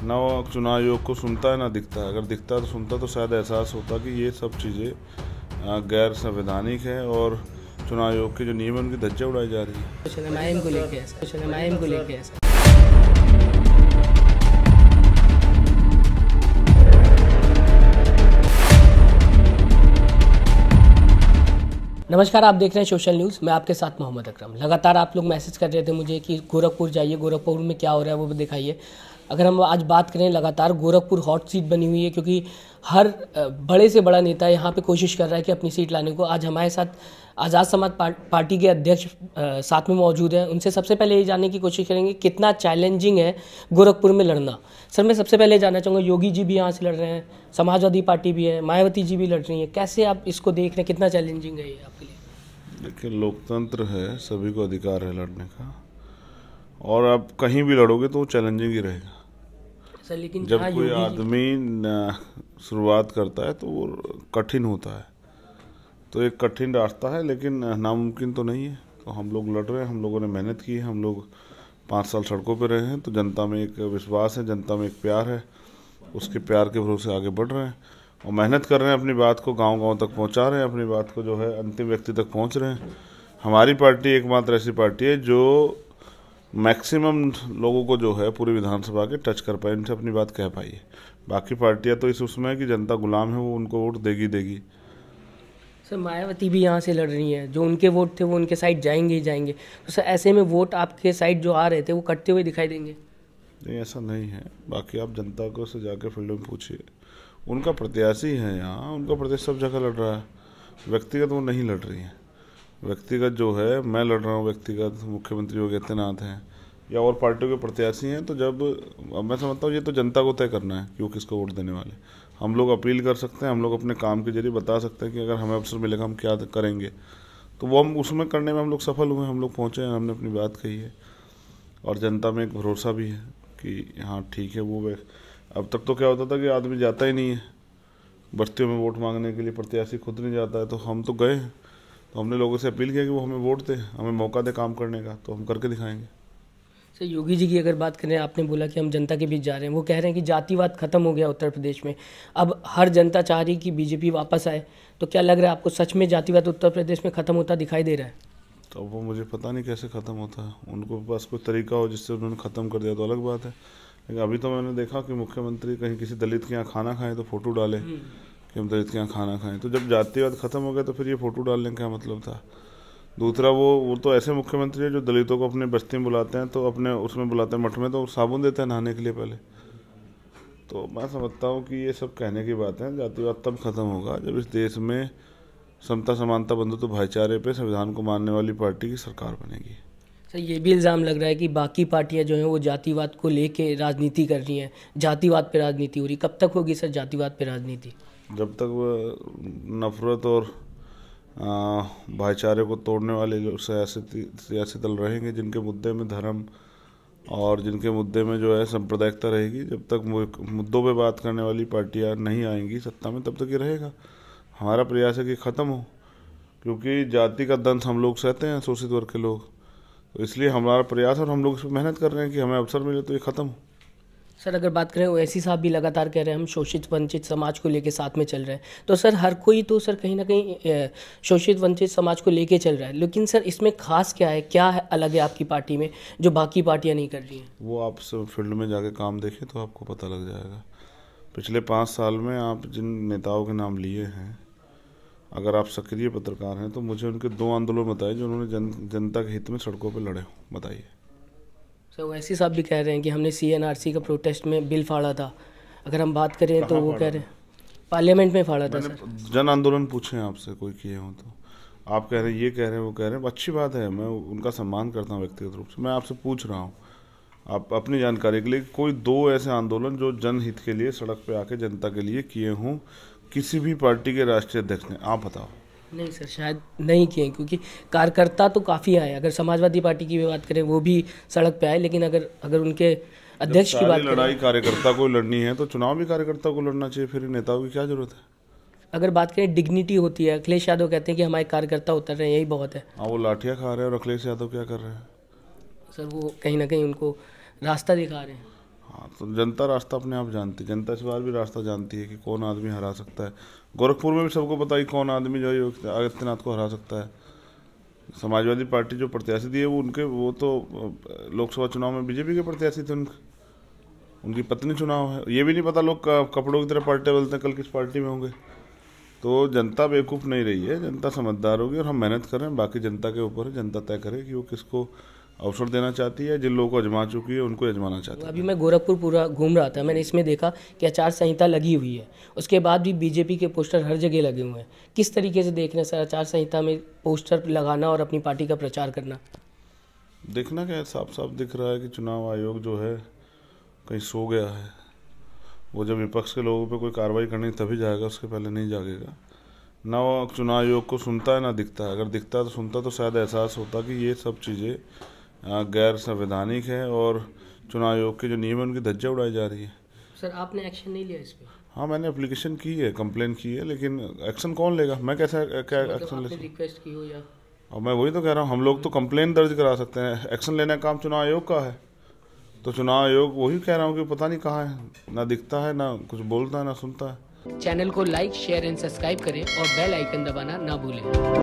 ना वो चुनाव आयोग को सुनता है ना दिखता है। अगर दिखता तो सुनता तो शायद एहसास होता कि ये सब चीज़ें गैर संवैधानिक है और चुनाव आयोग के जो नियम है उनकी धज्जियां उड़ाई जा रही है। नमस्कार, आप देख रहे हैं सोशल न्यूज़। मैं आपके साथ मोहम्मद अकरम। लगातार आप लोग मैसेज कर रहे थे मुझे कि गोरखपुर जाइए, गोरखपुर में क्या हो रहा है वो भी दिखाइए। अगर हम आज बात करें, लगातार गोरखपुर हॉट सीट बनी हुई है क्योंकि हर बड़े से बड़ा नेता यहाँ पे कोशिश कर रहा है कि अपनी सीट लाने को। आज हमारे साथ आज़ाद समाज पार्टी के अध्यक्ष साथ में मौजूद हैं। उनसे सबसे पहले ये जानने की कोशिश करेंगे कितना चैलेंजिंग है गोरखपुर में लड़ना। सर, मैं सबसे पहले जानना चाहूँगा, योगी जी भी यहाँ से लड़ रहे हैं, समाजवादी पार्टी भी है, मायावती जी भी लड़ रही हैं, कैसे आप इसको देख रहे हैं, कितना चैलेंजिंग है ये आपके लिए? देखिए, लोकतंत्र है, सभी को अधिकार है लड़ने का, और आप कहीं भी लड़ोगे तो वो चैलेंजिंग ही रहेगा। सर, लेकिन जब कोई आदमी शुरुआत करता है तो वो कठिन होता है, तो एक कठिन रास्ता है, लेकिन नामुमकिन तो नहीं है। तो हम लोग लड़ रहे हैं, हम लोगों ने मेहनत की है, हम लोग 5 साल सड़कों पर रहे हैं, तो जनता में एक विश्वास है, जनता में एक प्यार है, उसके प्यार के भरोसे आगे बढ़ रहे हैं और मेहनत कर रहे हैं, अपनी बात को गांव-गांव तक पहुंचा रहे हैं, अपनी बात को जो है अंतिम व्यक्ति तक पहुंच रहे हैं। हमारी पार्टी एकमात्र ऐसी पार्टी है जो मैक्सिमम लोगों को जो है पूरी विधानसभा के टच कर पाए, इनसे अपनी बात कह पाई है। बाकी पार्टियां तो इस उसमें है कि जनता गुलाम है, वो उनको वोट देगी। सर, मायावती भी यहाँ से लड़ रही हैं, जो उनके वोट थे वो उनके साइड जाएंगे ही जाएंगे। तो सर, ऐसे में वोट आपके साइड जो आ रहे थे वो कटते हुए दिखाई देंगे? नहीं, ऐसा नहीं है। बाकी आप जनता को से जाकर फील्ड में पूछिए, उनका प्रत्याशी है यहाँ, उनका प्रत्याशी सब जगह लड़ रहा है। व्यक्तिगत वो नहीं लड़ रही है। व्यक्तिगत जो है मैं लड़ रहा हूँ, व्यक्तिगत मुख्यमंत्री योगी आदित्यनाथ हैं या और पार्टियों के प्रत्याशी हैं। तो जब मैं समझता हूँ ये तो जनता को तय करना है कि वो किसको वोट देने वाले। हम लोग अपील कर सकते हैं, हम लोग अपने काम के जरिए बता सकते हैं कि अगर हमें अवसर मिलेगा हम क्या करेंगे, तो वो हम उसमें करने में हम लोग सफल हुए, हम लोग पहुँचे हैं, हमने अपनी बात कही है और जनता में एक भरोसा भी है कि हाँ ठीक है। वो अब तक तो क्या होता था कि आदमी जाता ही नहीं है बस्तियों में वोट मांगने के लिए, प्रत्याशी खुद नहीं जाता है। तो हम तो गए हैं, तो हमने लोगों से अपील किया कि वो हमें वोट दे, हमें मौका दे काम करने का, तो हम करके दिखाएंगे। सर, योगी जी की अगर बात करें, आपने बोला कि हम जनता के बीच जा रहे हैं, वो कह रहे हैं कि जातिवाद खत्म हो गया उत्तर प्रदेश में, अब हर जनता चाह रही कि बीजेपी वापस आए। तो क्या लग रहा है आपको, सच में जातिवाद उत्तर प्रदेश में खत्म होता दिखाई दे रहा है? तो वो मुझे पता नहीं कैसे ख़त्म होता है, उनको पास कोई तरीका हो जिससे उन्होंने ख़त्म कर दिया तो अलग बात है। लेकिन अभी तो मैंने देखा कि मुख्यमंत्री कहीं किसी दलित के यहाँ खाना खाएं तो फ़ोटो डाले कि हम दलित के यहाँ खाना खाएं। तो जब जातिवाद खत्म हो गया तो फिर ये फ़ोटो डालने का क्या मतलब था? दूसरा, वो तो ऐसे मुख्यमंत्री है जो दलितों को अपने बस्ती में बुलाते हैं, तो अपने उसमें बुलाते हैं मठ में, तो साबुन देते हैं नहाने के लिए पहले। तो मैं समझता हूँ कि ये सब कहने की बात है। जातिवाद तब खत्म होगा जब इस देश में समता, समानता, बंधुत्व, भाईचारे पे संविधान को मानने वाली पार्टी की सरकार बनेगी। सर, ये भी इल्ज़ाम लग रहा है कि बाकी पार्टियां जो हैं वो जातिवाद को लेके राजनीति कर रही हैं, जातिवाद पे राजनीति हो रही। कब तक होगी सर जातिवाद पे राजनीति? जब तक वो नफरत और भाईचारे को तोड़ने वाले लोग सियासी दल रहेंगे, जिनके मुद्दे में धर्म और जिनके मुद्दे में जो है सांप्रदायिकता रहेगी, जब तक मुद्दों पे बात करने वाली पार्टियां नहीं आएंगी सत्ता में, तब तक ये रहेगा। हमारा प्रयास है कि ख़त्म हो, क्योंकि जाति का दंश हम लोग सहते हैं, शोषित वर्ग के लोग, तो इसलिए हमारा प्रयास और हम लोग इस पर मेहनत कर रहे हैं कि हमें अवसर मिले तो ये ख़त्म हो। सर, अगर बात करें, ओवैसी साहब भी लगातार कह रहे हैं हम शोषित वंचित समाज को लेके साथ में चल रहे हैं। तो सर, हर कोई तो सर कहीं ना कहीं शोषित वंचित समाज को लेके चल रहा है, लेकिन सर इसमें खास क्या है, क्या है अलग है आपकी पार्टी में जो बाकी पार्टियां नहीं कर रही हैं? वो आप सब फील्ड में जाके काम देखें तो आपको पता लग जाएगा। पिछले 5 साल में आप जिन नेताओं के नाम लिए हैं, अगर आप सक्रिय पत्रकार हैं तो मुझे उनके 2 आंदोलन बताए जो उन्होंने जनता के हित में सड़कों पर लड़े हों, बताइए। सर, ओवैसी साहब भी कह रहे हैं कि हमने CNRC का प्रोटेस्ट में बिल फाड़ा था। अगर हम बात करें तो वो कह रहे हैं पार्लियामेंट में फाड़ा था। सर, जन आंदोलन पूछे आपसे कोई किए हों तो आप कह रहे हैं, ये कह रहे हैं, वो कह रहे हैं, अच्छी बात है, मैं उनका सम्मान करता हूँ व्यक्तिगत रूप से। मैं आपसे पूछ रहा हूँ आप अपनी जानकारी के लिए, कोई 2 ऐसे आंदोलन जो जनहित के लिए सड़क पे आके जनता के लिए किए हों किसी भी पार्टी के राष्ट्रीय अध्यक्ष ने, आप बताओ। नहीं सर, शायद नहीं किए, क्योंकि कार्यकर्ता तो काफ़ी आए। अगर समाजवादी पार्टी की भी बात करें, वो भी सड़क पे आए, लेकिन अगर उनके अध्यक्ष की बात करें, लड़ाई कार्यकर्ता को लड़नी है तो चुनाव भी कार्यकर्ता को लड़ना चाहिए, फिर नेताओं की क्या जरूरत है? अगर बात करें डिग्निटी होती है, अखिलेश यादव कहते हैं कि हमारे कार्यकर्ता उतर रहे हैं, यही बहुत है। हाँ, वो लाठियाँ खा रहे हैं और अखिलेश यादव क्या कर रहे हैं? सर, वो कहीं ना कहीं उनको रास्ता दिखा रहे हैं। हाँ, तो जनता रास्ता अपने आप जानती है, जनता इस बार भी रास्ता जानती है कि कौन आदमी हरा सकता है। गोरखपुर में भी सबको पता है कौन आदमी जो है योगी आदित्यनाथ को हरा सकता है। समाजवादी पार्टी जो प्रत्याशी दिए वो तो लोकसभा चुनाव में बीजेपी के प्रत्याशी थे, उनकी पत्नी चुनाव है। ये भी नहीं पता लोग कपड़ों की तरह पलटे बदलते हैं, कल किस पार्टी में होंगे। तो जनता बेवकूफ़ नहीं रही है, जनता समझदार होगी और हम मेहनत कर रहे हैं। बाकी जनता के ऊपर है, जनता तय करे कि वो किसको अवसर देना चाहती है। जिन लोगों को आजमा चुकी है उनको आजमाना चाहती है। अभी मैं गोरखपुर पूरा घूम रहा था, मैंने इसमें देखा कि आचार संहिता लगी हुई है, उसके बाद भी बीजेपी के पोस्टर हर जगह लगे हुए हैं। किस तरीके से देख रहे हैं सर आचार संहिता में पोस्टर लगाना और अपनी पार्टी का प्रचार करना? देखना क्या है, साफ साफ दिख रहा है कि चुनाव आयोग जो है कहीं सो गया है। वो जब विपक्ष के लोगों पे कोई कार्रवाई करनी तभी जाएगा, उसके पहले नहीं जागेगा। ना वो चुनाव आयोग को सुनता है ना दिखता है। अगर दिखता तो सुनता तो शायद एहसास होता कि ये सब चीज़ें गैर संवैधानिक है और चुनाव आयोग के जो नियम है उनकी धज्जियां उड़ाई जा रही है। सर आपने एक्शन नहीं लिया इस पर? हाँ, मैंने एप्लीकेशन की है, कंप्लेन की है, लेकिन एक्शन कौन लेगा? मैं कैसे क्या एक्शन ले सकता? रिक्वेस्ट की हो या? और मैं वही तो कह रहा हूँ, हम लोग तो कंप्लेन दर्ज करा सकते हैं, एक्शन लेने का काम चुनाव आयोग का है। तो चुनाव आयोग वही कह रहा हूँ कि पता नहीं कहाँ है, ना दिखता है, ना कुछ बोलता है, ना सुनता है। चैनल को लाइक शेयर एंड सब्सक्राइब करें और बेल आइकन दबाना ना भूलें।